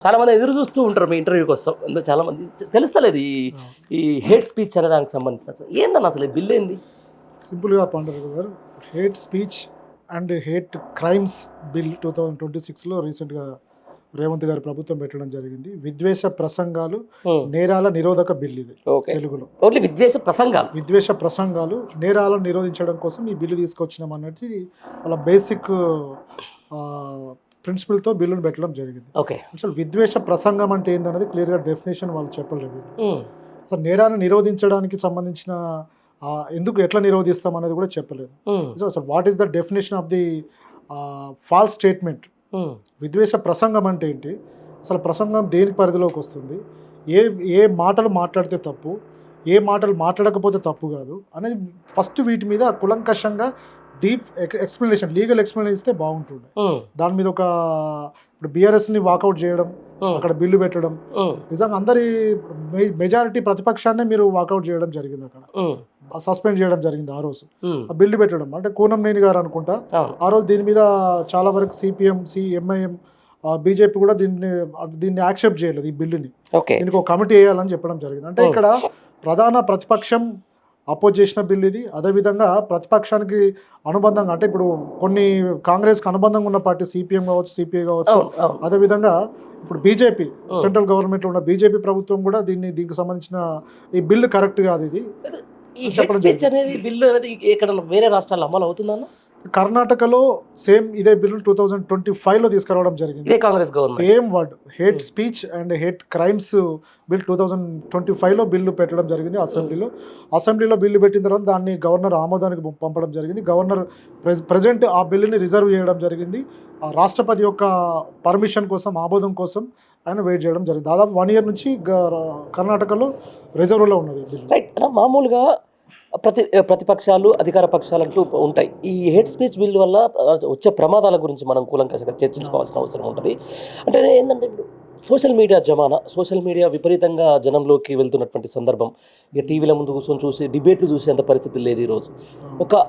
చాలా మంది ఎదురు చూస్తూ ఉంటారు మీ ఇంటర్వ్యూ కోసం. చాలా మంది తెలుస్తలేదు ఈ హేట్ స్పీచ్ అనే దానికి సంబంధించిన ఏందన్న అసలు ఈ బిల్ ఏంది? సింపుల్గా పండుగ గారు, hate speech and hate crimes bill 2026లో రీసెంట్గా రేవంత్ గారి ప్రభుత్వం పెట్టడం జరిగింది. విద్వేష ప్రసంగాలు నేరాల నిరోధక బిల్ ఇది తెలుగులో. ఓన్లీ విద్వేష ప్రసంగాలు నేరాలను నిరోధించడం కోసం ఈ బిల్లు తీసుకొచ్చినాం అన్నట్టు వాళ్ళ బేసిక్ ప్రిన్సిపల్తో బిల్లును పెట్టడం జరిగింది. ఓకే, అసలు విద్వేష ప్రసంగం అంటే ఏందన్నది క్లియర్గా డెఫినేషన్ వాళ్ళు చెప్పలేదు. అసలు నేరాన్ని నిరోధించడానికి సంబంధించిన ఎందుకు ఎట్లా నిరోధిస్తాం అనేది కూడా చెప్పలేదు. అసలు what is the definition of the false statement? విద్వేష ప్రసంగం అంటే ఏంటి, అసలు ప్రసంగం దేనికి పరిధిలోకి వస్తుంది, ఏ మాటలు మాట్లాడితే తప్పు, ఏ మాటలు మాట్లాడకపోతే తప్పు కాదు అనేది ఫస్ట్ వీటి మీద కులంకషంగా డీప్ ఎక్స్ప్లెనేషన్, లీగల్ ఎక్స్ప్లెనేషన్ ఇస్తే బాగుంటుండే. దాని మీద ఒక ఇప్పుడు బీఆర్ఎస్ని వాకౌట్ చేయడం, అక్కడ బిల్లు పెట్టడం, నిజంగా అందరి మెజారిటీ ప్రతిపక్షాన్ని మీరు వాకౌట్ చేయడం జరిగింది, అక్కడ సస్పెండ్ చేయడం జరిగింది. ఆ రోజు ఆ బిల్లు పెట్టడం అంటే కూనంనేని గారు అనుకుంటా ఆ రోజు దీని మీద చాలా వరకు సిపిఎం, ఎంఐఎం, బీజేపీ కూడా దీన్ని యాక్సెప్ట్ చేయలేదు ఈ బిల్లుని. దీనికి ఒక కమిటీ వేయాలని చెప్పడం జరిగింది. అంటే ఇక్కడ ప్రధాన ప్రతిపక్షం అపోజ్ చేసిన బిల్ ఇది. అదేవిధంగా ప్రతిపక్షానికి అనుబంధంగా అంటే ఇప్పుడు కొన్ని కాంగ్రెస్కి అనుబంధంగా ఉన్న పార్టీ సిపిఎం కావచ్చు, సిపిఐ కావచ్చు, అదేవిధంగా ఇప్పుడు బీజేపీ సెంట్రల్ గవర్నమెంట్లో ఉన్న బీజేపీ ప్రభుత్వం కూడా దీనికి సంబంధించిన ఈ బిల్లు కరెక్ట్ కాదు ఇది బిల్లు అనేది ఇక్కడ వేరే రాష్ట్రాల్లో అమలు అవుతుందన్న. కర్ణాటకలో సేమ్ ఇదే బిల్లు 2025లో తీసుకురావడం జరిగింది. Congress government same word hate speech and hate crimes bill 2025లో బిల్లు పెట్టడం జరిగింది అసెంబ్లీలో బిల్లు పెట్టిన తర్వాత దాన్ని గవర్నర్ ఆమోదానికి పంపడం జరిగింది. గవర్నర్ ప్రెజెంట్ ఆ బిల్లుని రిజర్వ్ చేయడం జరిగింది. ఆ రాష్ట్రపతి యొక్క పర్మిషన్ కోసం, ఆమోదం కోసం ఆయన వెయిట్ చేయడం జరిగింది. దాదాపు 1 year నుంచి కర్ణాటకలో రిజర్వ్లో ఉన్నది బిల్లు. రైట్. మామూలుగా ప్రతిపక్షాలు, అధికార పక్షాలు అంటూ ఉంటాయి. ఈ హేట్ స్పీచ్ బిల్ వల్ల వచ్చే ప్రమాదాల గురించి మనం కూలంకషంగా చర్చించుకోవాల్సిన అవసరం ఉంటుంది. అంటే ఏంటంటే ఇప్పుడు సోషల్ మీడియా విపరీతంగా జనంలోకి వెళ్తున్నటువంటి సందర్భం. ఇక టీవీల ముందు కూర్చొని చూసి డిబేట్లు చూసేంత పరిస్థితి లేదు ఈరోజు. ఒక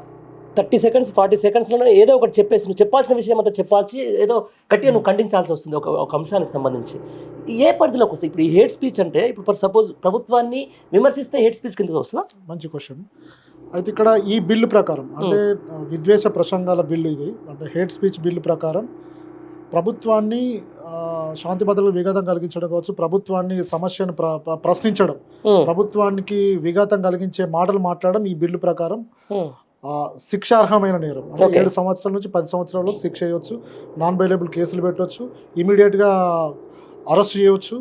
30 seconds 40 secondsలోనే ఏదో ఒకటి చెప్పేసి నువ్వు చెప్పాల్సిన విషయం అంతా చెప్పాల్సి ఏదో గట్టిగా నువ్వు ఖండించాల్సి వస్తుంది ఒక అంశానికి సంబంధించి. ఏ పరిధిలోకి వస్తుంది ఇప్పుడు ఈ హేట్ స్పీచ్? అంటే ఇప్పుడు సపోజ్ ప్రభుత్వాన్ని విమర్శిస్తే హేట్ స్పీచ్ కిందకి వస్తుందా? మంచి క్వశ్చన్. అయితే ఇక్కడ ఈ బిల్లు ప్రకారం అంటే విద్వేష ప్రసంగాల బిల్లు ఇది, అంటే హేట్ స్పీచ్ బిల్లు ప్రకారం ప్రభుత్వాన్ని శాంతి భద్రతలకు విఘాతం కలిగించడం కావచ్చు, ప్రభుత్వాన్ని సమస్యను ప్రశ్నించడం, ప్రభుత్వానికి విఘాతం కలిగించే మాటలు మాట్లాడడం ఈ బిల్లు ప్రకారం శిక్షార్హమైన నేరం. 7 సంవత్సరాల నుంచి 10 సంవత్సరాలకు శిక్ష చేయవచ్చు, నాన్ బెయిలబుల్ కేసులు పెట్టవచ్చు, ఇమీడియట్గా అరెస్ట్ చేయవచ్చు,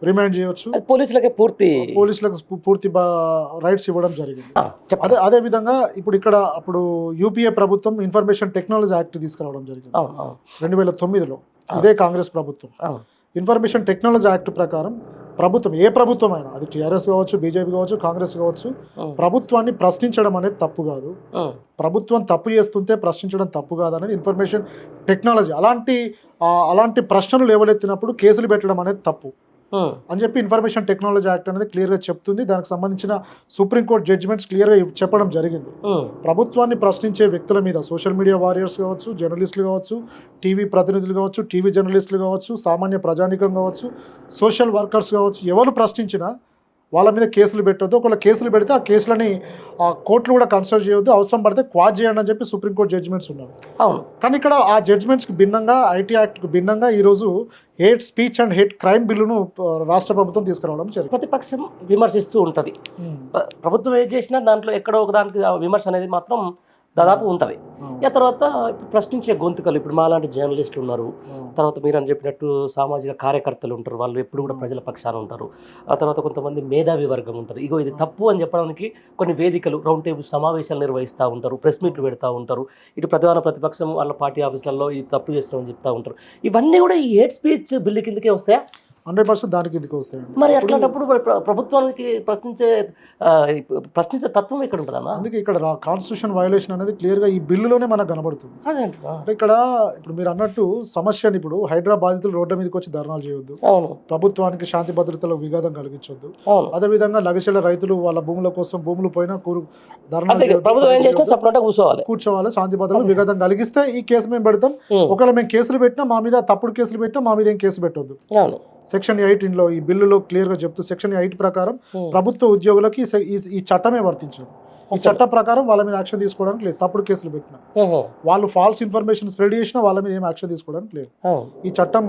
రిమాండ్ చేయవచ్చు. పోలీసులకు పూర్తి రైట్స్ ఇవ్వడం జరిగింది. అదే విధంగా అప్పుడు యూపీఏ ప్రభుత్వం ఇన్ఫర్మేషన్ టెక్నాలజీ యాక్ట్ తీసుకురావడం జరిగింది 2009లో. ఇదే కాంగ్రెస్ ప్రభుత్వం ఇన్ఫర్మేషన్ టెక్నాలజీ యాక్ట్ ప్రకారం ప్రభుత్వం, ఏ ప్రభుత్వం అయినా, అది టీఆర్ఎస్ కావచ్చు, బీజేపీ కావచ్చు, కాంగ్రెస్ కావచ్చు, ప్రభుత్వాన్ని ప్రశ్నించడం అనేది తప్పు కాదు. ప్రభుత్వం తప్పు చేస్తుంటే ప్రశ్నించడం తప్పు కాదు అనేది ఇన్ఫర్మేషన్ టెక్నాలజీ. అలాంటి ప్రశ్నలు లేవలెత్తినప్పుడు కేసులు పెట్టడం అనేది తప్పు అని చెప్పి ఇన్ఫర్మేషన్ టెక్నాలజీ యాక్ట్ అనేది క్లియర్గా చెప్తుంది. దానికి సంబంధించిన సుప్రీంకోర్టు జడ్జిమెంట్స్ క్లియర్గా చెప్పడం జరిగింది. ప్రభుత్వాన్ని ప్రశ్నించే వ్యక్తుల మీద సోషల్ మీడియా వారియర్స్ కావచ్చు, జర్నలిస్టులు కావచ్చు, టీవీ ప్రతినిధులు కావచ్చు, టీవీ జర్నలిస్టులు కావచ్చు, సామాన్య ప్రజానికం కావచ్చు, సోషల్ వర్కర్స్ కావచ్చు, ఎవరు ప్రశ్నించినా వాళ్ళ మీద కేసులు పెట్టొద్దు. ఒకవేళ కేసులు పెడితే ఆ కేసులని కోర్టులు కూడా కన్సిడర్ చేయవద్దు, అవసరం పడితే క్వాజ్ చేయండి అని చెప్పి సుప్రీంకోర్టు జడ్జిమెంట్స్ ఉన్నారు. కానీ ఇక్కడ ఆ జడ్జిమెంట్స్కి భిన్నంగా, ఐటీ యాక్ట్కి భిన్నంగా ఈరోజు hate speech and hate crime బిల్లును రాష్ట్ర ప్రభుత్వం తీసుకురావడం జరిగింది. ప్రతిపక్షం విమర్శిస్తూ ఉంటుంది, ప్రభుత్వం ఏం చేసినా దాంట్లో ఎక్కడో ఒక దానికి విమర్శ అనేది మాత్రం దాదాపు ఉంటుంది. ఆ తర్వాత ప్రశ్నించే గొంతుకలు, ఇప్పుడు మాలాంటి జర్నలిస్టులు ఉన్నారు, తర్వాత మీరు అని చెప్పినట్టు సామాజిక కార్యకర్తలు ఉంటారు, వాళ్ళు ఎప్పుడు కూడా ప్రజల పక్షాన ఉంటారు. ఆ తర్వాత కొంతమంది మేధావి వర్గం ఉంటారు. ఇగో ఇది తప్పు అని చెప్పడానికి కొన్ని వేదికలు, రౌండ్ టేబుల్ సమావేశాలు నిర్వహిస్తూ ఉంటారు, ప్రెస్ మీట్లు పెడతా ఉంటారు. ఇటు ప్రధాన ప్రతిపక్షం వాళ్ళ పార్టీ ఆఫీసులలో ఇది తప్పు చేస్తామని చెప్తా ఉంటారు. ఇవన్నీ కూడా ఈ హేట్ స్పీచ్ బిల్లు కిందకే వస్తాయా? 100% దానికి ఎందుకు వస్తాయి. మరి అట్లాంటప్పుడు ప్రభుత్వానికి ప్రశ్నించే తత్వం ఇక్కడ ఉంటుందన్న. అందుకే ఇక్కడ కాన్స్టిట్యూషన్ వయోలేషన్ అనేది క్లియర్గా ఈ బిల్లులోనే మనకు కనబడుతుంది. అంటే ఇక్కడ ఇప్పుడు మీరు అన్నట్టు సమస్యని, ఇప్పుడు హైదరాబాద్ బాధితులు రోడ్ల మీదకి వచ్చి ధర్నాలు చేయొద్దు, ప్రభుత్వానికి శాంతి భద్రతలో విఘాతం కలిగించొద్దు, అదేవిధంగా లగచెల రైతులు వాళ్ళ భూముల కోసం భూములు పోయినా ధర్నాలు కూర్చోవాలి, శాంతి భద్రతలో విఘాతం కలిగిస్తే ఈ కేసు మేము పెడతాం, ఒకవేళ మేము కేసులు పెట్టినా మా మీద, తప్పుడు కేసులు పెట్టినా మా మీద ఏం కేసు పెట్టొద్దు. సెక్షన్ 8 ఇందులో ఈ బిల్లులో క్లియర్గా చెప్తూ సెక్షన్ 8 ప్రకారం ప్రభుత్వ ఉద్యోగులకి ఈ చట్టమే వర్తించదు. ఈ చట్ట ప్రకారం వాళ్ళ మీద యాక్షన్ తీసుకోవడానికి లేదు. తప్పుడు కేసులు పెట్టిన వాళ్ళు ఫాల్స్ ఇన్ఫర్మేషన్ స్ప్రెడ్ చేసినా వాళ్ళ మీద ఏం యాక్షన్ తీసుకోవడానికి లేదు. ఈ చట్టం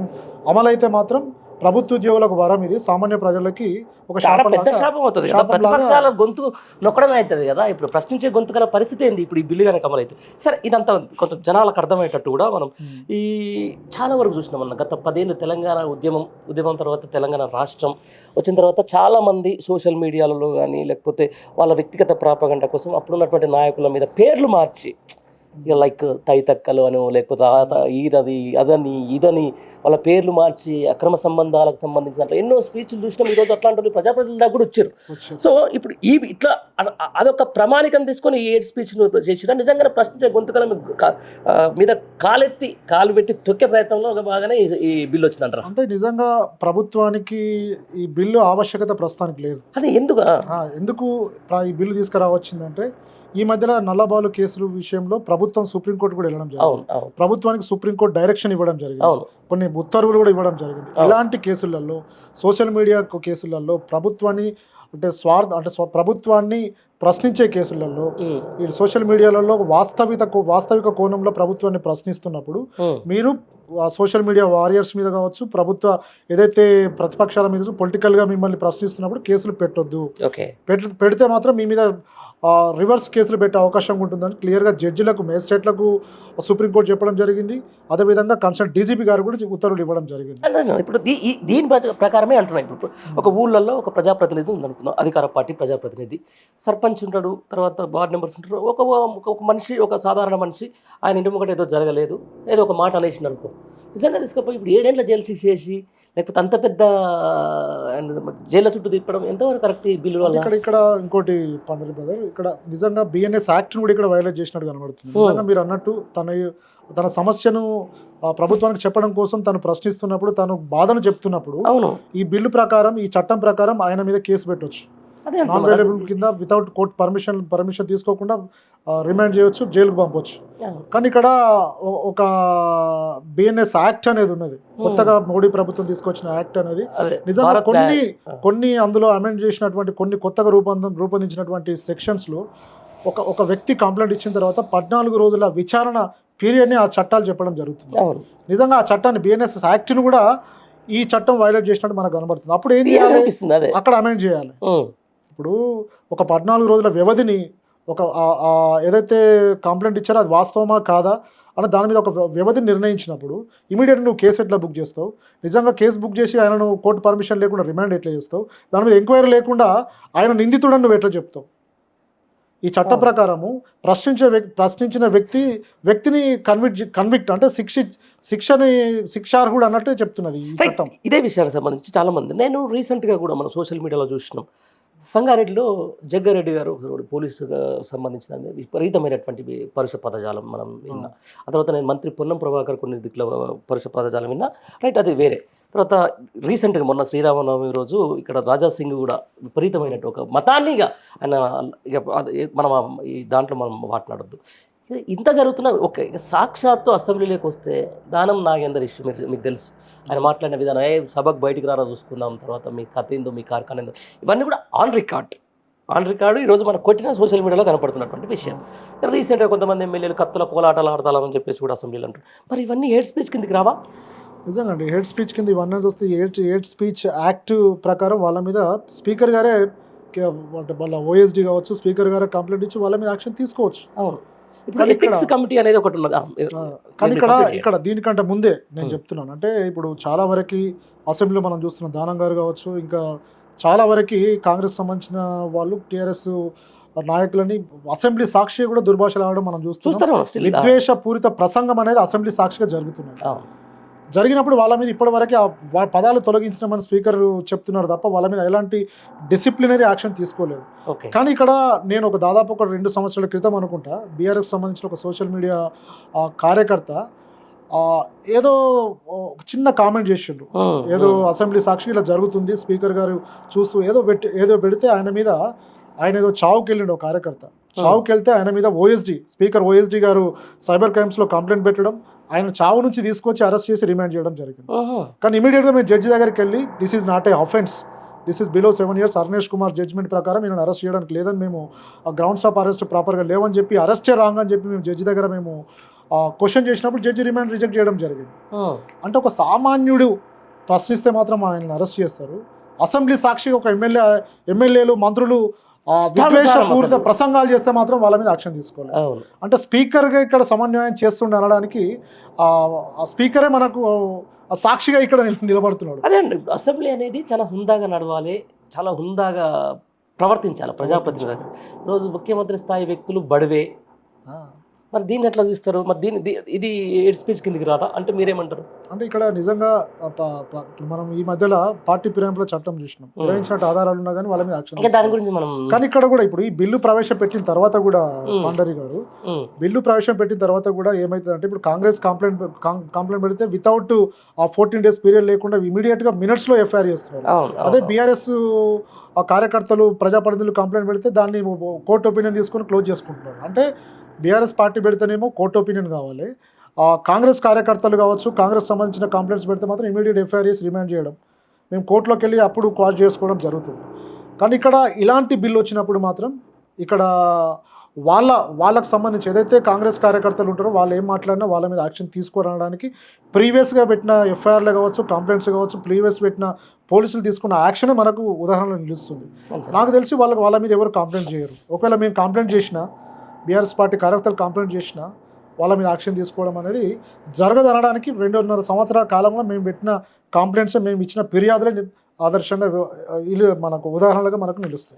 అమలైతే మాత్రం ప్రభుత్వ ఉద్యోగులకు వరం, ఇది సామాన్య ప్రజలకి ఒక పెద్ద శాపం అవుతుంది కదా. ప్రతిపక్షాల గొంతు నొక్కడమే అవుతుంది కదా. ఇప్పుడు ప్రశ్నించే గొంతు గల పరిస్థితి ఏంది ఇప్పుడు ఈ బిల్లు కనుక అమలైతే? సరే, ఇదంతా కొంచెం జనాలకు అర్థమయ్యేటట్టు కూడా మనం ఈ చాలా వరకు చూసినాం అన్న. గత 10 ఏళ్ళు తెలంగాణ ఉద్యమం తర్వాత తెలంగాణ రాష్ట్రం వచ్చిన తర్వాత చాలామంది సోషల్ మీడియాలలో కానీ లేకపోతే వాళ్ళ వ్యక్తిగత ప్రాపగండ కోసం అప్పుడున్నటువంటి నాయకుల మీద పేర్లు మార్చి, ఇక లైక్ తైతక్కలు అనో లేకపోతే ఈరది అదని ఇదని వాళ్ళ పేర్లు మార్చి అక్రమ సంబంధాలకు సంబంధించిన ఎన్నో స్పీచ్లు చూసినాం. ఈరోజు అట్లాంటి ప్రజాప్రతినిధుల దాకా కూడా వచ్చారు. సో ఇప్పుడు ఇట్లా అదొక ప్రమాణికం తీసుకొని ఈ హేట్ స్పీచ్ను చేసిన నిజంగానే ప్రశ్నించే గొంతుకల మీద కాలు పెట్టి తొక్కే ప్రయత్నంలో బాగానే ఈ బిల్లు వచ్చిందంటారు. అంటే నిజంగా ప్రభుత్వానికి ఈ బిల్లు ఆవశ్యకత ప్రస్తుతానికి లేదు. అదే ఎందుకు ఈ బిల్లు తీసుకురావచ్చిందంటే, ఈ మధ్యలో నల్లబాలు కేసుల విషయంలో ప్రభుత్వం సుప్రీంకోర్టు కూడా వెళ్ళడం జరిగింది. ప్రభుత్వానికి సుప్రీంకోర్టు డైరెక్షన్ ఇవ్వడం జరిగింది, కొన్ని ఉత్తర్వులు కూడా ఇవ్వడం జరిగింది. ఇలాంటి కేసులలో, సోషల్ మీడియా కేసులలో ప్రభుత్వాన్ని ప్రభుత్వాన్ని ప్రశ్నించే కేసులలో, ఈ సోషల్ మీడియాలలో వాస్తవిక కోణంలో ప్రభుత్వాన్ని ప్రశ్నిస్తున్నప్పుడు మీరు సోషల్ మీడియా వారియర్స్ మీద కావచ్చు, ప్రభుత్వ ఏదైతే ప్రతిపక్షాల మీద పొలిటికల్గా మిమ్మల్ని ప్రశ్నిస్తున్నప్పుడు కేసులు పెట్టొద్దు. పెడితే మాత్రం మీ మీద రివర్స్ కేసులు పెట్టే అవకాశం ఉంటుందని క్లియర్గా జడ్జిలకు, మేజిస్ట్రేట్లకు సుప్రీంకోర్టు చెప్పడం జరిగింది. అదేవిధంగా కన్సర్న్ డీజీపీ గారు కూడా ఉత్తర్వులు ఇవ్వడం జరిగింది. ఇప్పుడు దీని ప్రకారమే అంటున్నాయి. ఇప్పుడు ఒక ఊళ్ళల్లో ఒక ప్రజాప్రతినిధి ఉందనుకుందాం, అధికార పార్టీ ప్రజాప్రతినిధి, సర్పంచ్ ఉంటాడు, తర్వాత వార్డు మెంబర్స్ ఉంటారు. ఒక మనిషి, ఒక సాధారణ మనిషి ఆయన ఇంటి ముంగట ఏదో జరగలేదు, ఏదో ఒక మాట అనేసింది అనుకో, నిజంగా తీసుకుపోయి ఇప్పుడు 7 ఏళ్ల జైలు శిక్ష చేసి లేకపోతే అంత పెద్ద జైలు చుట్టూ తిప్పడం ఎంతవరకు కరెక్ట్ ఈ బిల్లు వల్ల? ఇక్కడ ఇంకోటి పండుగ బ్రదర్, ఇక్కడ నిజంగా బిఎన్ఎస్ యాక్ట్ని కూడా ఇక్కడ వైలేట్ చేసినట్టు కనబడుతుంది. నిజంగా మీరు అన్నట్టు తన సమస్యను ప్రభుత్వానికి చెప్పడం కోసం తను ప్రశ్నిస్తున్నప్పుడు, తను బాధను చెప్తున్నప్పుడు ఈ బిల్లు ప్రకారం, ఈ చట్టం ప్రకారం ఆయన మీద కేసు పెట్టవచ్చు. నాన్ అవైలబుల్ కింద వితౌట్ కోర్ట్ పర్మిషన్ తీసుకోకుండా రిమాండ్ చేయవచ్చు, జైలుకు పంపవచ్చు. కానీ ఇక్కడ ఒక బిఎన్ఎస్ యాక్ట్ అనేది ఉన్నది, కొత్తగా మోడీ ప్రభుత్వం తీసుకొచ్చిన యాక్ట్ అనేది. నిజంగా కొన్ని అందులో అమెండ్ చేసినటువంటి కొన్ని కొత్తగా రూపొందించినటువంటి సెక్షన్స్లో ఒక వ్యక్తి కంప్లైంట్ ఇచ్చిన తర్వాత 14 రోజుల విచారణ పీరియడ్ని ఆ చట్టాలు చెప్పడం జరుగుతుంది. నిజంగా ఆ చట్టాన్ని, బిఎన్ఎస్ యాక్ట్ని కూడా ఈ చట్టం వైలేట్ చేసినట్టు మనకు కనబడుతుంది. అప్పుడు ఏం చేయాలి? అక్కడ అమెండ్ చేయాలి. ఇప్పుడు ఒక 14 రోజుల వ్యవధిని ఏదైతే కంప్లైంట్ ఇచ్చారో అది వాస్తవమా కాదా అని దాని మీద ఒక వ్యవధిని నిర్ణయించినప్పుడు ఇమీడియట్గా నువ్వు కేసు ఎట్లా బుక్ చేస్తావు? నిజంగా కేసు బుక్ చేసి ఆయనను కోర్టు పర్మిషన్ లేకుండా రిమాండ్ ఎట్లా చేస్తావు? దాని మీద ఎంక్వైరీ లేకుండా ఆయన నిందితుడని నువ్వు ఎట్లా చెప్తావు? ఈ చట్ట ప్రకారము ప్రశ్నించిన వ్యక్తిని కన్విక్ట్ అంటే శిక్షార్హుడు అన్నట్టే చెప్తున్నది ఈ చట్టం. ఇదే విషయానికి సంబంధించి చాలా మంది, నేను రీసెంట్గా కూడా మనం సోషల్ మీడియాలో చూసినాం, సంగారెడ్డిలో జగ్గారెడ్డి గారు పోలీసుగా సంబంధించిన విపరీతమైనటువంటి పరుష పదజాలం మనం విన్నా. ఆ తర్వాత నేను మంత్రి పొన్నం ప్రభాకర్ కొన్ని దిక్కుల పరుష పదజాలం విన్నా, రైట్, అది వేరే. తర్వాత రీసెంట్గా మొన్న శ్రీరామనవమి రోజు ఇక్కడ రాజా సింగ్ కూడా విపరీతమైనట్టు ఒక మతాన్నిగా ఆయన, ఇక మనం ఈ దాంట్లో మనం మాట్లాడొద్దు. ఇంత జరుగుతున్నా ఓకే, ఇక సాక్షాత్తు అసెంబ్లీలోకి వస్తే దానం నాగేందర్ ఇష్యూ మీకు తెలుసు, ఆయన మాట్లాడిన విధానం, సభకు బయటికి రారా చూసుకుందాం, తర్వాత మీ కథ ఏందో, మీ కార్ఖాన ఏందో, ఇవన్నీ కూడా ఆన్ రికార్డు ఈరోజు మనకు కొట్టిన సోషల్ మీడియాలో కనపడుతున్నటువంటి విషయం. రీసెంట్గా కొంతమంది ఎమ్మెల్యేలు కత్తుల కోలాటాలు ఆడతామని చెప్పేసి కూడా అసెంబ్లీలో అంటారు. మరి ఇవన్నీ హేట్ స్పీచ్ కిందకి రావా? నిజంగా అండి, హేట్ స్పీచ్ కింద ఇవన్నీ వస్తే హేట్ స్పీచ్ యాక్ట్ ప్రకారం వాళ్ళ మీద స్పీకర్ గారే, వాళ్ళ ఓఎస్డీ కావచ్చు, స్పీకర్ గారే కంప్లైంట్ ఇచ్చి వాళ్ళ మీద యాక్షన్ తీసుకోవచ్చు. కమిటీ అనేది ఒకటి ఉన్నది. కానీ ఇక్కడ దీనికంటే ముందే నేను చెప్తున్నాను, అంటే ఇప్పుడు చాలా వరకు అసెంబ్లీలో మనం చూస్తున్నాం, దానం గారు కావచ్చు, ఇంకా చాలా వరకు కాంగ్రెస్ సంబంధించిన వాళ్ళు టీఆర్ఎస్ నాయకులని అసెంబ్లీ సాక్షి కూడా దుర్భాషలు ఆడడం మనం చూస్తున్నాం. విద్వేషపూరిత ప్రసంగం అనేది అసెంబ్లీ సాక్షిగా జరుగుతున్నది. జరిగినప్పుడు వాళ్ళ మీద ఇప్పటివరకు ఆ పదాలు తొలగించినామని స్పీకర్ చెప్తున్నారు తప్ప వాళ్ళ మీద ఎలాంటి డిసిప్లినరీ యాక్షన్ తీసుకోలేదు. కానీ ఇక్కడ నేను దాదాపు 2 సంవత్సరాల క్రితం అనుకుంటా, బీఆర్ఎస్ సంబంధించిన ఒక సోషల్ మీడియా కార్యకర్త ఏదో చిన్న కామెంట్ చేసిండ్రు, ఏదో అసెంబ్లీ సాక్షి ఇలా జరుగుతుంది, స్పీకర్ గారు చూస్తూ ఏదో పెడితే ఆయన మీద ఆయన ఏదో చావుకి వెళ్ళిండు ఒక కార్యకర్త. చావుకి వెళ్తే ఆయన మీద ఓఎస్డి స్పీకర్ ఓఎస్డి గారు సైబర్ క్రైమ్స్లో కంప్లైంట్ పెట్టడం, ఆయన చావు నుంచి తీసుకొచ్చి అరెస్ట్ చేసి రిమాండ్ చేయడం జరిగింది. కానీ ఇమీడియట్గా మేము జడ్జి దగ్గరికి వెళ్ళి this is not a offence, this is below 7 years Arnesh Kumar judgement ప్రకారం ఈయన అరెస్ట్ చేయడానికి లేదని, మేము గ్రౌండ్స్ ఆఫ్ అరెస్ట్ ప్రాపర్గా లేవని చెప్పి, అరెస్టే రాంగ్ అని చెప్పి మేము జడ్జి దగ్గర మేము క్వశ్చన్ చేసినప్పుడు జడ్జి రిమాండ్ రిజెక్ట్ చేయడం జరిగింది. అంటే ఒక సామాన్యుడు ప్రశ్నిస్తే మాత్రం ఆయనను అరెస్ట్ చేస్తారు. అసెంబ్లీ సాక్షిగా ఒక ఎమ్మెల్యేలు మంత్రులు విద్వేషపూరిత ప్రసంగాలు చేస్తే మాత్రం వాళ్ళ మీద యాక్షన్ తీసుకోవాలి. అంటే స్పీకర్గా ఇక్కడ సమన్వయం చేస్తుండే అనడానికి ఆ స్పీకరే మనకు సాక్షిగా ఇక్కడ నిలబడుతున్నాడు. అదే అండి, అసెంబ్లీ అనేది చాలా హుందాగా నడవాలి, చాలా హుందాగా ప్రవర్తించాలి ప్రజాప్రతినిధులు. రోజు ముఖ్యమంత్రి స్థాయి వ్యక్తులు బడివే, మరి దీన్ని ఎట్లా చూస్తారు? మరి ఇది హేట్ స్పీచ్ కిందికి రాదా అంటే మీరేమంటారు? అంటే ఇక్కడ నిజంగా మనం ఈ మధ్యలో పార్టీ ఫిరాయింపుల చట్టం చూసినాం, ఫిరాయించినట్టు ఆధారాలు ఉన్నా కానీ వాళ్ళ మీద యాక్షన్. దాని గురించి మనం కానీ ఇక్కడ కూడా ఇప్పుడు ఈ బిల్లు ప్రవేశపెట్టిన తర్వాత కూడా పాండరి గారు బిల్లు ప్రవేశపెట్టిన తర్వాత కూడా ఏమవుతుంది అంటే, ఇప్పుడు కాంగ్రెస్ కంప్లైంట్ పెడితే వితౌట్ ఆ 14 days పీరియడ్ లేకుండా ఇమీడియట్గా మినిట్స్లో ఎఫ్ఐఆర్ చేస్తున్నారు. అదే బీఆర్ఎస్ కార్యకర్తలు ప్రజాప్రతినిధులు కంప్లైంట్ పెడితే దాన్ని కోర్టు ఒపీనియన్ తీసుకొని క్లోజ్ చేసుకుంటున్నారు. అంటే బీఆర్ఎస్ పార్టీ పెడితేనేమో కోర్టు ఒపీనియన్ కావాలి, కాంగ్రెస్ కార్యకర్తలు కావచ్చు, కాంగ్రెస్ సంబంధించిన కంప్లైంట్స్ పెడితే మాత్రం ఇమీడియట్ ఎఫ్ఐఆర్ చేసి రిమాండ్ చేయడం, మేము కోర్టులోకి వెళ్ళి అప్పుడు క్లాజ్ చేసుకోవడం జరుగుతుంది. కానీ ఇక్కడ ఇలాంటి బిల్లు వచ్చినప్పుడు మాత్రం ఇక్కడ వాళ్ళకు సంబంధించి ఏదైతే కాంగ్రెస్ కార్యకర్తలు ఉంటారో వాళ్ళు ఏం మాట్లాడినా వాళ్ళ మీద యాక్షన్ తీసుకోవడానికి ప్రీవియస్గా పెట్టిన ఎఫ్ఐఆర్లు కావచ్చు, కంప్లైంట్స్ కావచ్చు, ప్రీవియస్ పెట్టిన పోలీసులు తీసుకున్న యాక్షనే మనకు ఉదాహరణలో నిలుస్తుంది. నాకు తెలిసి వాళ్ళ మీద ఎవరు కంప్లైంట్ చేయరు. ఒకవేళ మేము కంప్లైంట్ చేసినా, బీఆర్ఎస్ పార్టీ కార్యకర్తలు కంప్లైంట్ చేసినా వాళ్ళ మీద యాక్షన్ తీసుకోవడం అనేది జరగదనడానికి 2.5 సంవత్సరాల కాలంలో మేము పెట్టిన కంప్లైంట్స్, మేము ఇచ్చిన ఫిర్యాదులే ఆదర్శంగా మనకు ఉదాహరణలుగా మనకు నిలుస్తాయి.